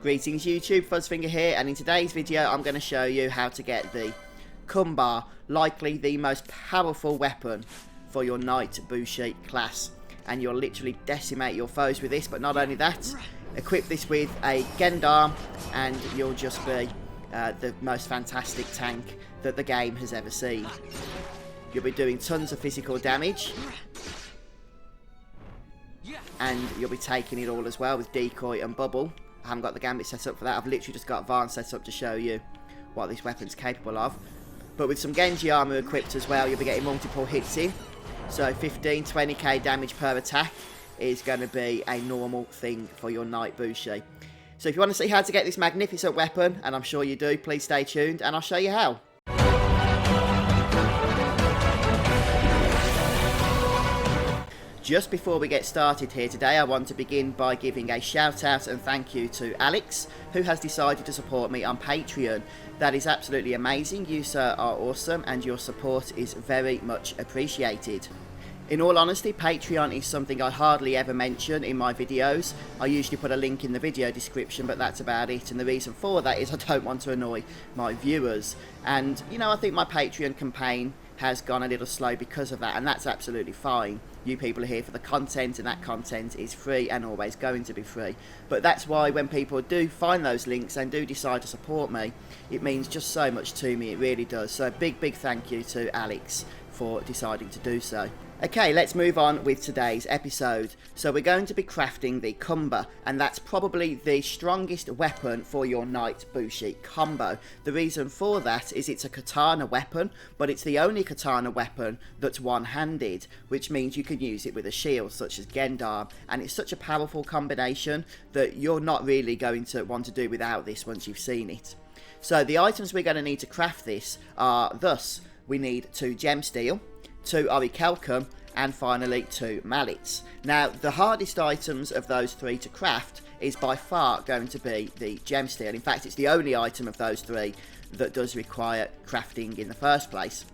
Greetings YouTube, Fuzzfinger here, and in today's video I'm going to show you how to get the Kumbha, likely the most powerful weapon for your Knight Bushi class. And you'll literally decimate your foes with this, but not only that, equip this with a Gendarme and you'll just be the most fantastic tank that the game has ever seen. You'll be doing tons of physical damage, and you'll be taking it all as well with decoy and bubble. I haven't got the gambit set up for that. I've literally just got advanced set up to show you what this weapon's capable of. But with some Genji armor equipped as well, you'll be getting multiple hits in. So 15, 20k damage per attack is going to be a normal thing for your Knight Bushi. So if you want to see how to get this magnificent weapon, and I'm sure you do, please stay tuned and I'll show you how. Just before we get started here today, I want to begin by giving a shout out and thank you to Alex, who has decided to support me on Patreon. That is absolutely amazing. You, sir, are awesome, and your support is very much appreciated. In all honesty, Patreon is something I hardly ever mention in my videos. I usually put a link in the video description, but that's about it. And the reason for that is I don't want to annoy my viewers. And, you know, I think my Patreon campaign has gone a little slow because of that, and that's absolutely fine. You people are here for the content, and that content is free and always going to be free. But that's why when people do find those links and do decide to support me, it means just so much to me, it really does. So big thank you to Alex for deciding to do so. Okay, let's move on with today's episode. So we're going to be crafting the Kumbha, and that's probably the strongest weapon for your Knight Bushi combo. The reason for that is it's a katana weapon, but it's the only katana weapon that's one-handed, which means you can use it with a shield such as Gendarme, and it's such a powerful combination that you're not really going to want to do without this once you've seen it. So the items we're going to need to craft this are thus: we need 2 Gemsteel, 2 Orichalcum, and finally 2 Mallets. Now, the hardest items of those 3 to craft is by far going to be the Gemsteel. In fact, it's the only item of those 3 that does require crafting in the first place.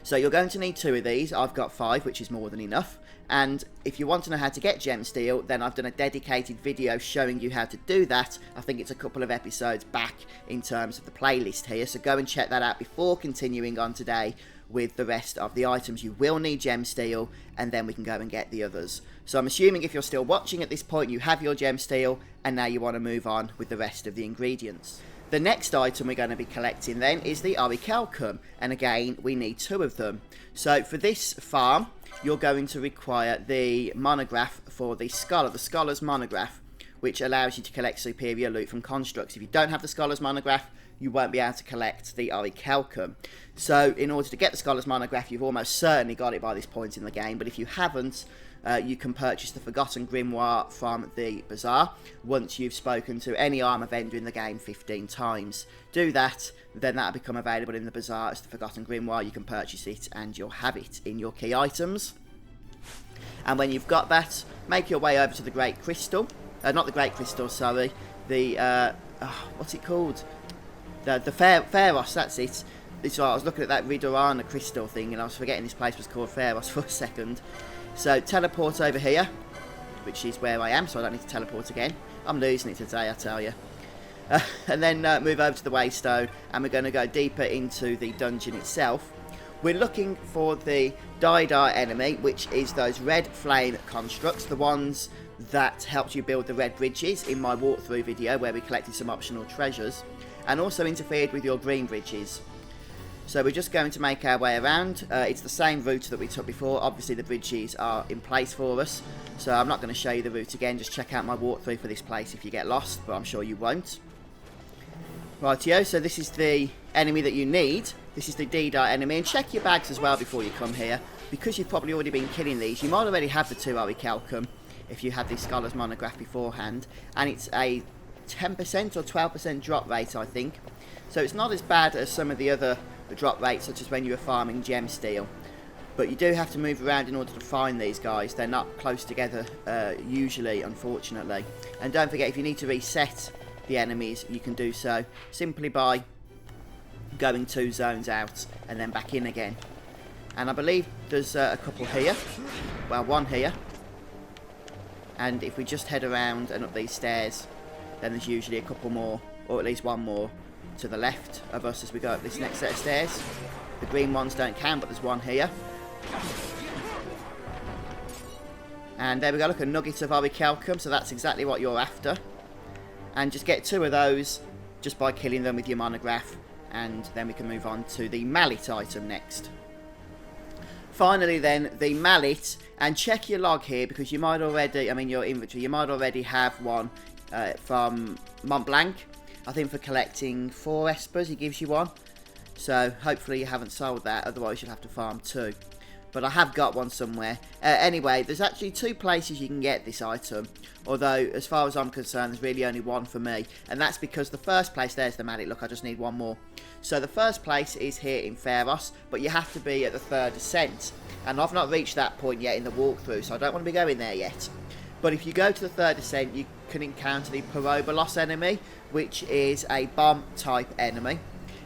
So you're going to need 2 of these. I've got 5, which is more than enough. And if you want to know how to get Gemsteel, then I've done a dedicated video showing you how to do that. I think it's a couple of episodes back in terms of the playlist here, so go and check that out before continuing on today with the rest of the items. You will need Gemsteel, and then we can go and get the others. So I'm assuming if you're still watching at this point, you have your Gemsteel, and now you want to move on with the rest of the ingredients. The next item we're going to be collecting then is the Orichalcum, and again, we need 2 of them. So for this farm, you're going to require the monograph for the Scholar, the Scholar's monograph, which allows you to collect superior loot from constructs. If you don't have the Scholar's monograph, you won't be able to collect the Orichalcum. So in order to get the Scholar's monograph, you've almost certainly got it by this point in the game, but if you haven't, you can purchase the Forgotten Grimoire from the Bazaar once you've spoken to any armor vendor in the game 15 times. Do that, then that'll become available in the Bazaar as the Forgotten Grimoire. You can purchase it and you'll have it in your key items. And when you've got that, make your way over to the Great Crystal. Not the Great Crystal, sorry. The, what's it called? The Pharos, that's it. So I was looking at that Ridorana crystal thing and I was forgetting this place was called Pharos for a second. So teleport over here, which is where I am, so I don't need to teleport again. I'm losing it today, I tell you. And then move over to the Waystone, and we're going to go deeper into the dungeon itself. We're looking for the Didar enemy, which is those red flame constructs, the ones that helped you build the red bridges in my walkthrough video where we collected some optional treasures, and also interfered with your green bridges. So we're just going to make our way around. It's the same route that we took before. Obviously the bridges are in place for us, so I'm not going to show you the route again. Just check out my walkthrough for this place if you get lost, but I'm sure you won't. Rightio, so this is the enemy that you need. This is the Didar enemy, and check your bags as well before you come here, because you've probably already been killing these. You might already have the 2 Orichalcum if you had the Scholar's monograph beforehand, and it's a 10% or 12% drop rate, I think. So it's not as bad as some of the other drop rates, such as when you were farming Gemsteel. But you do have to move around in order to find these guys. They're not close together usually, unfortunately. And don't forget, if you need to reset the enemies, you can do so simply by going 2 zones out and then back in again. And I believe there's a couple here. Well, one here. And if we just head around and up these stairs, then there's usually a couple more, or at least one more, to the left of us as we go up this next set of stairs. The green ones don't count, but there's one here. And there we go, look, a nugget of Orichalcum, so that's exactly what you're after. And just get 2 of those just by killing them with your monograph, and then we can move on to the Mallet item next. Finally then, the Mallet, and check your log here because you might already, your inventory, you might already have one from Mont Blanc. I think for collecting 4 espers he gives you one, so hopefully you haven't sold that, otherwise you'll have to farm 2. But I have got one somewhere. Anyway, there's actually 2 places you can get this item, although as far as I'm concerned there's really only one for me, and that's because the first place, there's the Mallet, look, I just need one more. So the first place is here in Pharos, but you have to be at the 3rd ascent, and I've not reached that point yet in the walkthrough, so I don't want to be going there yet. But if you go to the 3rd ascent, you can encounter the Pyrobolos enemy, which is a bomb type enemy,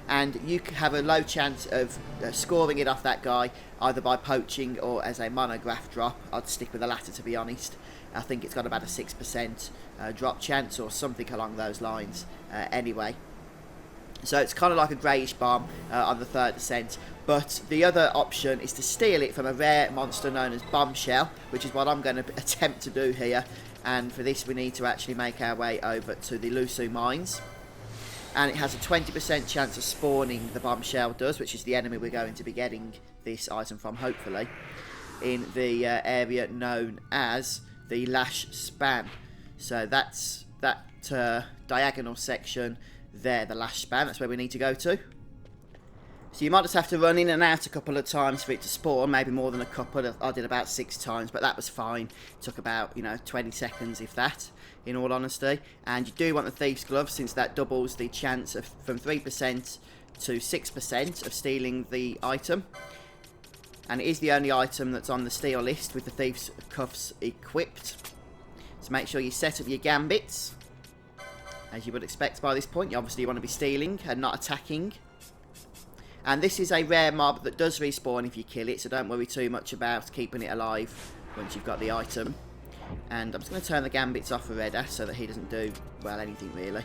and you have a low chance of scoring it off that guy either by poaching or as a monograph drop. I'd stick with the latter, to be honest. I think it's got about a 6% drop chance or something along those lines anyway. So it's kind of like a greyish bomb on the 3rd ascent. But the other option is to steal it from a rare monster known as Bombshell, which is what I'm going to attempt to do here. And for this we need to actually make our way over to the Lusu mines. And it has a 20% chance of spawning, the Bombshell does, which is the enemy we're going to be getting this item from, hopefully, in the area known as the Lash Span. So that's that diagonal section there, the Lash Span, that's where we need to go to. So you might just have to run in and out a couple of times for it to spawn, maybe more than a couple. I did about 6 times, but that was fine. It took about, 20 seconds, if that, in all honesty. And you do want the Thief's Glove, since that doubles the chance of from 3% to 6% of stealing the item. And it is the only item that's on the steal list with the Thief's Cuffs equipped. So make sure you set up your gambits, as you would expect by this point. You obviously want to be stealing and not attacking. And this is a rare mob that does respawn if you kill it, so don't worry too much about keeping it alive once you've got the item. And I'm just going to turn the gambits off for Red Ash so that he doesn't do, well, anything really.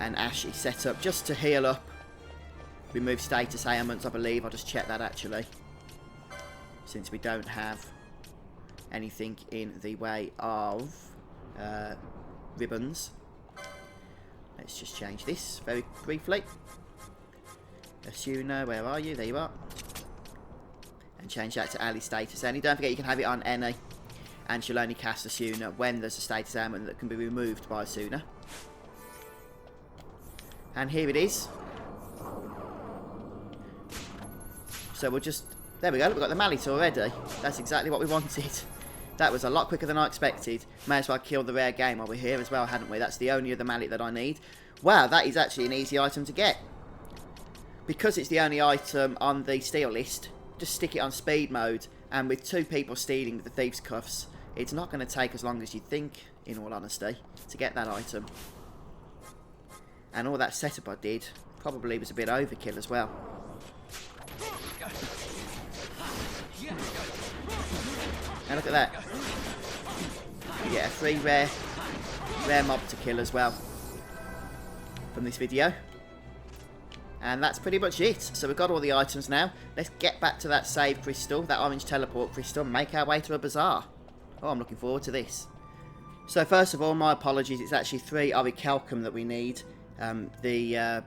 And Ash is set up just to heal up. Remove status ailments, I believe. I'll just check that actually, since we don't have anything in the way of ribbons. Let's just change this very briefly. Asuna, where are you? There you are. And change that to Ali status any. Don't forget you can have it on any, and she'll only cast Asuna when there's a status ailment that can be removed by Asuna. And here it is. So we'll just, there we go, we've got the Mallet already. That's exactly what we wanted. That was a lot quicker than I expected. May as well kill the rare game while we're here as well, hadn't we? That's the only other Mallet that I need. Wow, that is actually an easy item to get. Because it's the only item on the steal list, just stick it on speed mode, and with 2 people stealing with the Thief's Cuffs, it's not going to take as long as you'd think, in all honesty, to get that item. And all that setup I did probably was a bit overkill as well. And look at that. You get a free rare mob to kill as well from this video. And that's pretty much it. So we've got all the items now. Let's get back to that save crystal, that orange teleport crystal, and make our way to a bazaar. Oh, I'm looking forward to this. So first of all, my apologies, it's actually 3 Orichalcum that we need. The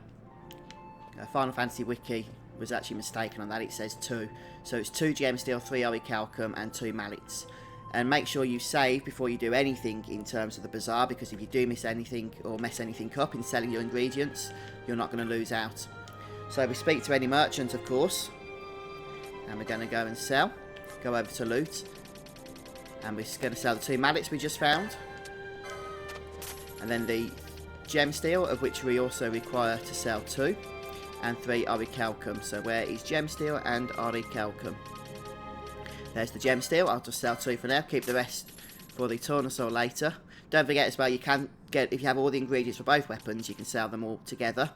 Final Fantasy Wiki was actually mistaken on that, it says 2. So it's 2 Gemsteel, 3 Orichalcum, and 2 Mallets. And make sure you save before you do anything in terms of the bazaar, because if you do miss anything or mess anything up in selling your ingredients, you're not going to lose out. So we speak to any merchant, of course, and we're going to go and sell. Go over to loot, and we're going to sell the 2 Mallets we just found, and then the Gemsteel, of which we also require to sell 2, and 3 Orichalcum. So where is Gemsteel and Orichalcum? There's the Gemsteel. I'll just sell 2 for now. Keep the rest for the Tornasaur later. Don't forget as well, you can get, if you have all the ingredients for both weapons, you can sell them all together,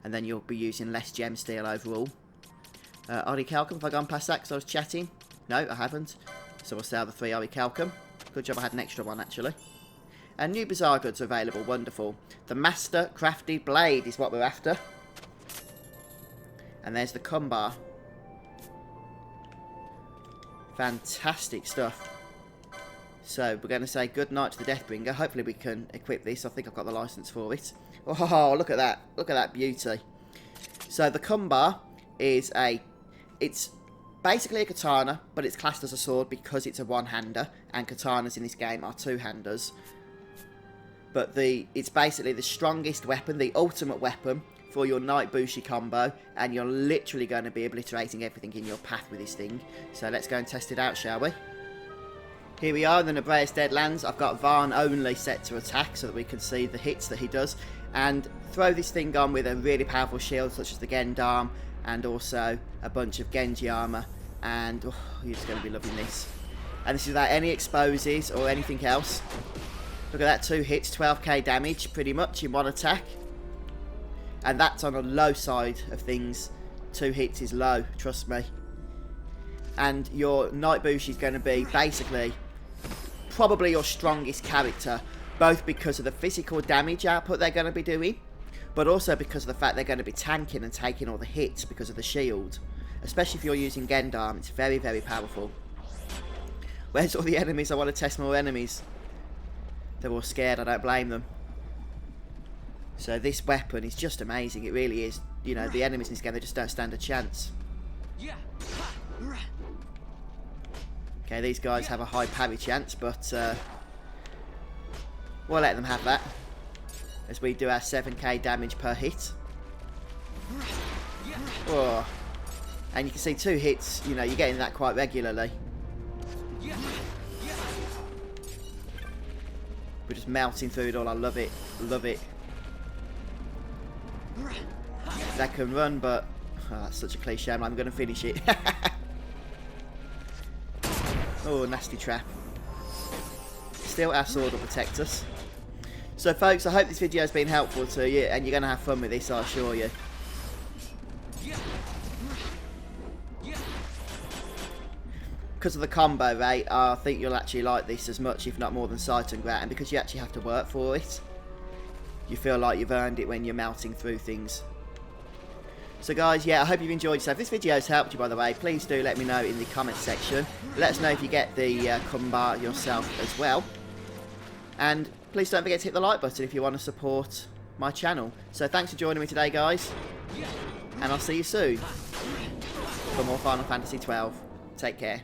and then you'll be using less Gemsteel overall. Orichalcum, have I gone past that because I was chatting? No, I haven't. So we'll sell the 3 Orichalcum. Good job I had an extra one actually. And new bizarre goods are available. Wonderful. The Master Crafted Blade is what we're after. And there's the Kumbha. Fantastic stuff. So we're going to say good night to the Deathbringer. Hopefully we can equip this. I think I've got the license for it. Oh, look at that. Look at that beauty. So the Kumbha is it's basically a katana, but it's classed as a sword because it's a one-hander, and katanas in this game are two-handers. But it's basically the strongest weapon, the ultimate weapon for your Knight Bushi combo, and you're literally going to be obliterating everything in your path with this thing. So let's go and test it out, shall we? Here we are in the Nebreus Deadlands. I've got Varn only set to attack so that we can see the hits that he does, and throw this thing on with a really powerful shield such as the Gendarme, and also a bunch of Genji armour, and oh, you're just going to be loving this. And this is without any exposes or anything else. Look at that, 2 hits, 12k damage pretty much in one attack. And that's on the low side of things. 2 hits is low, trust me. And your Knight Bushi is going to be basically probably your strongest character, both because of the physical damage output they're going to be doing, but also because of the fact they're going to be tanking and taking all the hits because of the shield. Especially if you're using Gendarme, it's very, very powerful. Where's all the enemies? I want to test more enemies. They're all scared, I don't blame them. So this weapon is just amazing, it really is. You know, the enemies in this game, they just don't stand a chance. Okay, these guys have a high parry chance, but we'll let them have that as we do our 7k damage per hit. Oh. And you can see 2 hits, you know, you're getting that quite regularly. We're just melting through it all, I love it, love it. They can run, but oh, that's such a cliche, I'm going to finish it. Oh, nasty trap. Still, our sword will protect us. So folks, I hope this video has been helpful to you, and you're going to have fun with this, I assure you. Because of the combo rate, I think you'll actually like this as much, if not more than Sight and Grat, and because you actually have to work for it, you feel like you've earned it when you're melting through things. So guys, yeah, I hope you've enjoyed yourself. If this video has helped you, by the way, please do let me know in the comments section. Let us know if you get the Kumbha yourself as well. And please don't forget to hit the like button if you want to support my channel. So thanks for joining me today, guys. And I'll see you soon for more Final Fantasy XII. Take care.